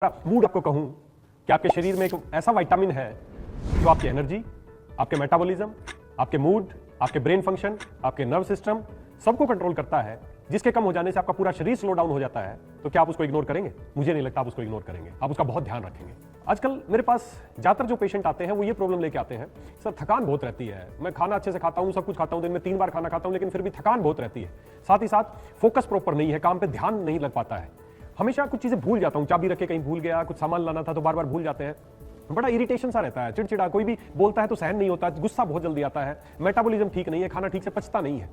Mood आपको कहूं कि आपके शरीर में एक ऐसा विटामिन है जो आपकी एनर्जी, आपके मेटाबॉलिज्म, आपके मूड, आपके ब्रेन फंक्शन, आपके नर्व सिस्टम सबको कंट्रोल करता है, जिसके कम हो जाने से आपका पूरा शरीर स्लो डाउन हो जाता है। तो क्या आप उसको इग्नोर करेंगे? मुझे नहीं लगता आप उसको इग्नोर करेंगे, आप उसका बहुत ध्यान रखेंगे। आजकल मेरे पास ज्यादातर जो पेशेंट आते हैं वो ये प्रॉब्लम लेके आते हैं, सर थकान बहुत रहती है, मैं खाना अच्छे से खाता हूँ, सब कुछ खाता हूँ, दिन में 3 बार खाना खाता हूँ, लेकिन फिर भी थकान बहुत रहती है, साथ ही साथ फोकस प्रॉपर नहीं है, काम पे ध्यान नहीं लग पाता है, हमेशा कुछ चीजें भूल जाता हूँ, चाबी रख के कहीं भूल गया, कुछ सामान लाना था तो बार बार भूल जाते हैं, बड़ा इरिटेशन सा रहता है, चिड़चिड़ा, कोई भी बोलता है तो सहन नहीं होता, गुस्सा बहुत जल्दी आता है, मेटाबॉलिज्म ठीक नहीं है, खाना ठीक से पचता नहीं है।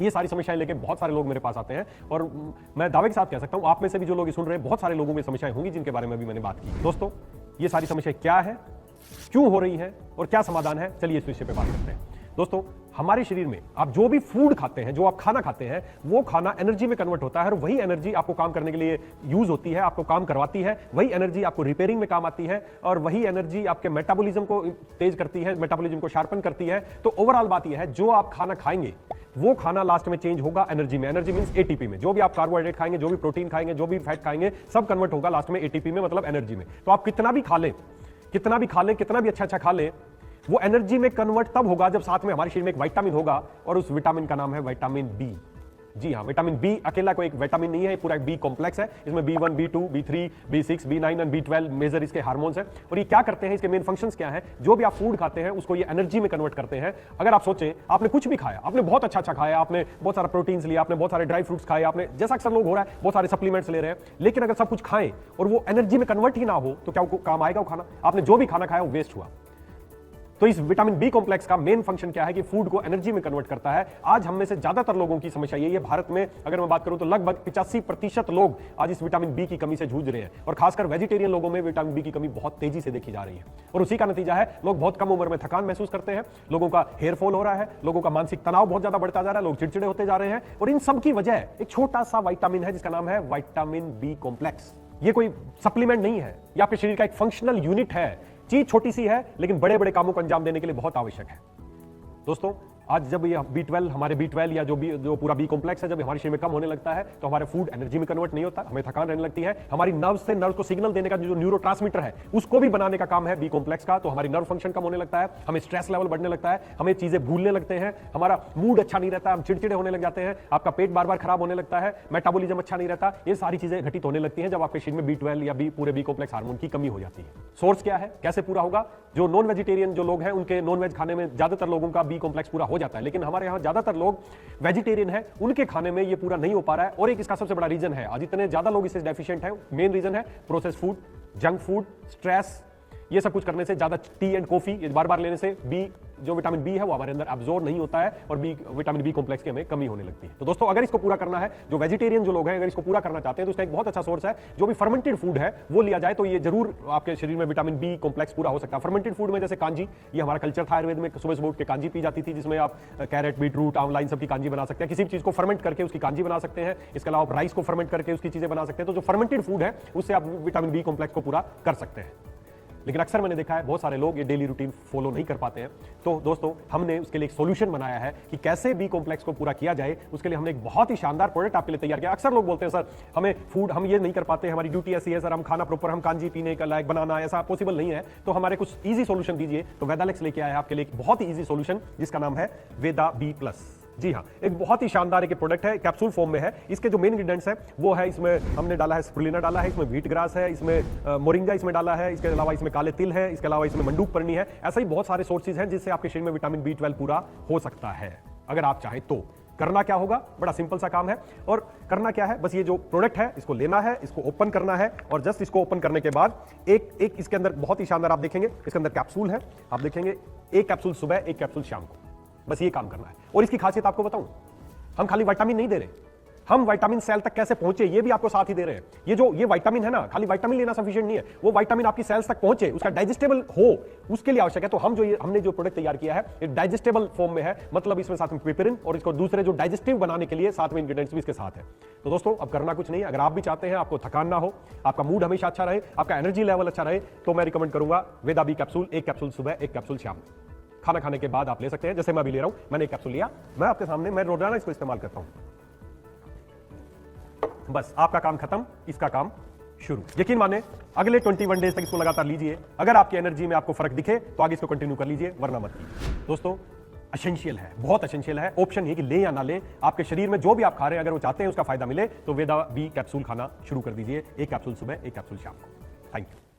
ये सारी समस्याएं लेके बहुत सारे लोग मेरे पास आते हैं और मैं दावे के साथ कह सकता हूं आप में से भी जो लोग सुन रहे हैं बहुत सारे लोगों में समस्याएं होंगी जिनके बारे में भी मैंने बात की। दोस्तों, ये सारी समस्याएं क्या है, क्यों हो रही है और क्या समाधान है, चलिए इस विषय पे बात करते हैं। दोस्तों, हमारे शरीर में आप जो भी फूड खाते हैं, जो आप खाना खाते हैं, वो खाना एनर्जी में कन्वर्ट होता है और वही एनर्जी आपको काम करने के लिए यूज होती है, आपको काम करवाती है, वही एनर्जी आपको रिपेयरिंग में काम आती है और वही एनर्जी आपके मेटाबॉलिज्म को तेज करती है, मेटाबॉलिज्म को शार्पन करती है। तो ओवरऑल बात यह है, जो आप खाना खाएंगे वो खाना लास्ट में चेंज होगा एनर्जी में। एनर्जी मींस एटीपी में। जो भी आप कार्बोहाइड्रेट खाएंगे, जो भी प्रोटीन खाएंगे, जो भी फैट खाएंगे, सब कन्वर्ट होगा लास्ट में एटीपी में, मतलब एनर्जी में। तो आप कितना भी खा लें, कितना भी खा लें, कितना भी अच्छा खा लें, वो एनर्जी में कन्वर्ट तब होगा जब साथ में हमारे शरीर में एक विटामिन होगा और उस विटामिन का नाम है विटामिन बी। जी हाँ, विटामिन बी अकेला कोई एक विटामिन नहीं है, पूरा एक बी कॉम्प्लेक्स है। इसमें B1, B2, B3, B6, B9 और B12 मेजर इसके हार्मोन्स हैं। और ये क्या करते हैं, इसके मेन फंक्शंस क्या हैं? जो भी आप फूड खाते हैं उसको ये एनर्जी में कन्वर्ट करते हैं। अगर आप सोचें, आपने कुछ भी खाया, आपने बहुत अच्छा खाया, आपने बहुत सारा प्रोटीन्स लिया, आपने बहुत सारे ड्राई फ्रूट्स खाए, आपने, जैसा अक्सर लोग हो रहा है, बहुत सारे सप्लीमेंट्स ले रहे हैं, लेकिन अगर सब कुछ खाएं और वो एनर्जी में कन्वर्ट ही ना हो तो क्या काम आएगा वो खाना? आपने जो भी खाना खाया वो वेस्ट हुआ। तो इस विटामिन बी कॉम्प्लेक्स का मेन फंक्शन क्या है कि फूड को एनर्जी में कन्वर्ट करता है। आज हम में से ज्यादातर लोगों की समस्या यही है। भारत में अगर मैं बात करूं तो लगभग 85% लोग आज इस विटामिन बी की कमी से जूझ रहे हैं और खासकर वेजिटेरियन लोगों में विटामिन बी की कमी बहुत तेजी से देखी जा रही है और उसी का नतीजा है लोग बहुत कम उम्र में थकान महसूस करते हैं, लोगों का हेयर फॉल हो रहा है, लोगों का मानसिक तनाव बहुत ज्यादा बढ़ता जा रहा है, लोग चिड़चिड़े होते जा रहे हैं। और इन सब की वजह एक छोटा सा विटामिन है जिसका नाम है विटामिन बी कॉम्प्लेक्स। ये कोई सप्लीमेंट नहीं है, ये आपके शरीर का एक फंक्शनल यूनिट है। चीज छोटी सी है लेकिन बड़े बड़े कामों को अंजाम देने के लिए बहुत आवश्यक है। दोस्तों, आज जब ये B12 हमारे B12 या जो पूरा बी कॉम्प्लेक्स है जब हमारे शरीर में कम होने लगता है तो हमारे फूड एनर्जी में कन्वर्ट नहीं होता, हमें थकान रहने लगती है। हमारी नर्व से नर्व को सिग्नल देने का जो न्यूरोट्रांसमीटर है उसको भी बनाने का काम है बी कॉम्प्लेक्स का। तो हमारी नर्व फंक्शन कम होने लगता है, हमें स्ट्रेस लेवल बढ़ने लगता है, हमें चीजें भूलने लगते हैं, हमारा मूड अच्छा नहीं रहता, हम चिड़चिड़े होने लग जाते हैं, आपका पेट बार बार खराब होने लगता है, मेटाबॉलिज्म अच्छा नहीं रहता। ये सारी चीजें घटित होने लगती हैं जब आपके शरीर में B12 या पूरे बी कॉम्प्लेक्स हार्मोन की कमी हो जाती है। सोर्स क्या है, कैसे पूरा होगा? जो नॉन वेजिटेरियन जो लोग हैं उनके नॉन वेज खाने में ज्यादातर लोगों का बी कॉम्प्लेक्स पूरा हो जाता है, लेकिन हमारे यहाँ ज्यादातर लोग वेजिटेरियन हैं, उनके खाने में ये पूरा नहीं हो पा रहा है। और एक इसका सबसे बड़ा रीजन है, आज इतने ज्यादा लोग इससे डेफिशिएंट हैं, मेन रीजन है process food, junk food, stress, ये सब कुछ करने से, ज्यादा टी एंड कॉफी बार बार लेने से बी जो विटामिन बी है वो हमारे अंदर अब्सॉर्ब नहीं होता है और विटामिन बी कॉम्प्लेक्स की हमें कमी होने लगती है। तो दोस्तों, अगर इसको पूरा करना है, जो वेजिटेरियन जो लोग हैं अगर इसको पूरा करना चाहते हैं तो इसका एक बहुत अच्छा सोर्स है, जो भी फर्मेंटेड फूड है वो लिया जाए तो ये जरूर आपके शरीर में विटामिन बी कॉम्प्लेक्स पूरा हो सकता है। फर्मेंटेड फूड में जैसे कांजी, ये हमारा कल्चर था आयुर्वेद में, सुबह सुबह उठ के कांजी पी जाती थी, जिसमें आप कैरेट, बीटरूट, आंवला इन सब की कांजी बना सकते हैं, किसी भी चीज को फर्मेंट करके उसकी कांजी बना सकते हैं। इसके अलावा आप राइस को फर्मेंट करके उसकी चीजें बना सकते हैं। तो जो फर्मेंटेड फूड है उससे आप विटामिन बी कॉम्प्लेक्स को पूरा कर सकते हैं। लेकिन अक्सर मैंने देखा है बहुत सारे लोग ये डेली रूटीन फॉलो नहीं कर पाते हैं। तो दोस्तों, हमने उसके लिए एक सॉल्यूशन बनाया है कि कैसे बी कॉम्प्लेक्स को पूरा किया जाए। उसके लिए हमने एक बहुत ही शानदार प्रोडक्ट आपके लिए तैयार किया। अक्सर लोग बोलते हैं सर हमें फूड हम ये नहीं कर पाते, हमारी ड्यूटी ऐसी है सर, हम खाना प्रॉपर, हम कांजी पीने का लायक बनाना ऐसा पॉसिबल नहीं है, तो हमारे कुछ ईजी सॉल्यूशन दीजिए। तो वेदालेक्स लेके आया है आपके लिए एक बहुत ही ईजी सॉल्यूशन जिसका नाम है वेदा बी प्लस। जी हाँ, एक बहुत ही शानदार एक प्रोडक्ट है, कैप्सूल फॉर्म में है। इसके जो मेन इंग्रेडिएंट्स है वो है, इसमें हमने डाला है स्पिरुलिना डाला है, इसमें व्हीट ग्रास है, इसमें मोरिंगा इसमें डाला है, इसके अलावा इसमें काले तिल है, इसके अलावा इसमें मंडूक पर्णी है। ऐसा ही बहुत सारे सोर्सेज हैं जिससे आपके शरीर में विटामिन B12 पूरा हो सकता है अगर आप चाहें तो। करना क्या होगा, बड़ा सिंपल सा काम है। और करना क्या है, बस ये जो प्रोडक्ट है इसको लेना है, इसको ओपन करना है और जस्ट इसको ओपन करने के बाद एक इसके अंदर बहुत ही शानदार आप देखेंगे, इसके अंदर कैप्सूल है, आप देखेंगे एक कैप्सूल सुबह, एक कैप्सूल शाम को, बस ये काम करना है। और इसकी खासियत आपको बताऊं, हम खाली विटामिन नहीं दे रहे, हम विटामिन सेल तक कैसे पहुंचे ये भी आपको साथ ही दे रहे हैं। ये विटामिन है ना, खाली विटामिन लेना सफिशिएंट नहीं है, वो विटामिन आपकी सेल्स तक पहुंचे, उसका डाइजेस्टेबल हो, उसके लिए आवश्यक है। तो हमने जो प्रोडक्ट तैयार किया है ये डाइजेस्टेबल फॉर्म में है, मतलब इसमें साथ में पिपेरिन और इसको दूसरे जो डाइजेस्टिव बनाने के लिए साथ में इंग्रेडिएंट्स भी इसके साथ है। तो दोस्तों, अब करना कुछ नहीं है, अगर आप भी चाहते हैं आपको थकान ना हो, आपका मूड हमेशा अच्छा रहे, आपका एनर्जी लेवल अच्छा रहे, तो मैं रिकमेंड करूंगा वेदा बी कैप्सूल, एक कैप्सूल सुबह, एक कैप्सूल शाम, खाना खाने के बाद आप ले सकते हैं। जैसे मैं अभी ले रहा हूं, मैंने एक कैप्सूल लिया, मैं आपके सामने, मैं रोजाना इसको इस्तेमाल करता हूं। बस आपका काम खत्म, इसका काम शुरू। यकीन माने अगले 21 डेज तक इसको लगातार लीजिए। अगर आपकी एनर्जी में आपको फर्क दिखे तो आगे इसको कंटिन्यू कर लीजिए, वरना मत कीजिए। दोस्तों एसेंशियल है, बहुत एसेंशियल है। ऑप्शन ये कि ले या ना ले, आपके शरीर में जो भी आप खा रहे हैं अगर वो चाहते हैं उसका फायदा मिले तो वेदा बी कैप्सूल खाना शुरू कर दीजिए। एक कैप्सूल सुबह, एक कैप्सूल शाम को। Thank you.